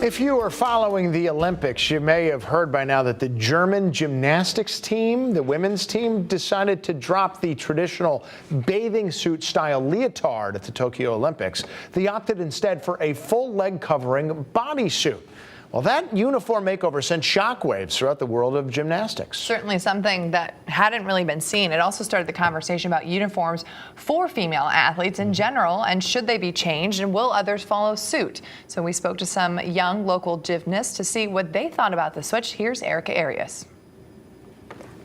If you are following the Olympics, you may have heard by now that the German gymnastics team, the women's team, decided to drop the traditional bathing suit style leotard at the Tokyo Olympics. They opted instead for a full leg covering bodysuit. Well, that uniform makeover sent shockwaves throughout the world of gymnastics. Certainly something that hadn't really been seen. It also started the conversation about uniforms for female athletes in general, and should they be changed, and will others follow suit? So we spoke to some young local gymnasts to see what they thought about the switch. Here's Erica Arias.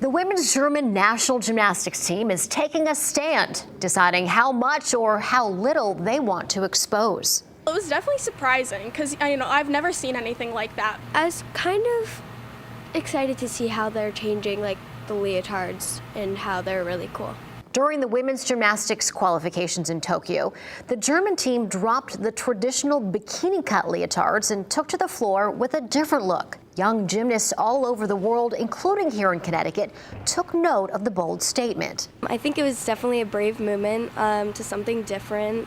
The women's German national gymnastics team is taking a stand, deciding how much or how little they want to expose. It was definitely surprising because, I've never seen anything like that. I was kind of excited to see how they're changing like the leotards and how they're really cool. During the women's gymnastics qualifications in Tokyo, the German team dropped the traditional bikini-cut leotards and took to the floor with a different look. Young gymnasts all over the world, including here in Connecticut, took note of the bold statement. I think it was definitely a brave movement to something different.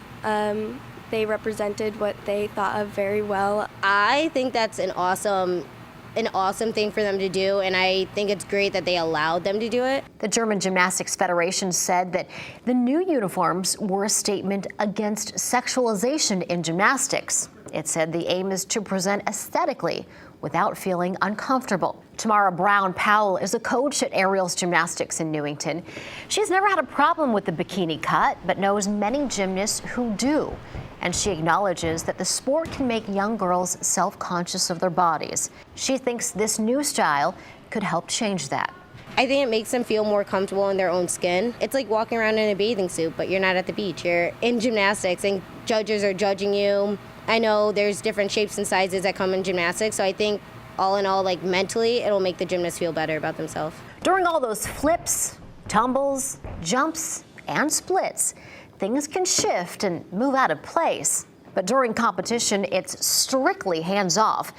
They represented what they thought of very well. I think that's an awesome thing for them to do, and I think it's great that they allowed them to do it. The German Gymnastics Federation said that the new uniforms were a statement against sexualization in gymnastics. It said the aim is to present aesthetically without feeling uncomfortable. Tamara Brown-Powell is a coach at Aerials Gymnastics in Newington. She's never had a problem with the bikini cut, but knows many gymnasts who do. And she acknowledges that the sport can make young girls self-conscious of their bodies. She thinks this new style could help change that. I think it makes them feel more comfortable in their own skin. It's like walking around in a bathing suit, but you're not at the beach. You're in gymnastics and judges are judging you. I know there's different shapes and sizes that come in gymnastics, so I think all in all, like mentally, it'll make the gymnasts feel better about themselves. During all those flips, tumbles, jumps, and splits, things can shift and move out of place. But during competition, it's strictly hands-off.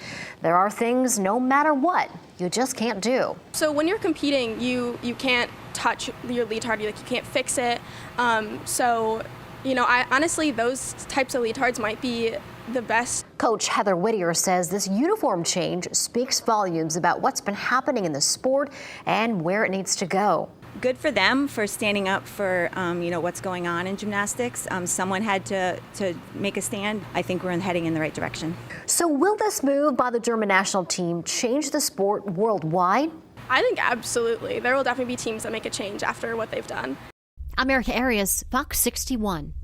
There are things, no matter what, you just can't do. So when you're competing, you can't touch your leotard, you can't fix it. I honestly, those types of leotards might be the best. Coach Heather Whittier says this uniform change speaks volumes about what's been happening in the sport and where it needs to go. Good for them for standing up for what's going on in gymnastics. Someone had to make a stand. I think we're heading in the right direction. So will this move by the German national team change the sport worldwide? I think absolutely. There will definitely be teams that make a change after what they've done. I'm Erica Arias, Fox 61.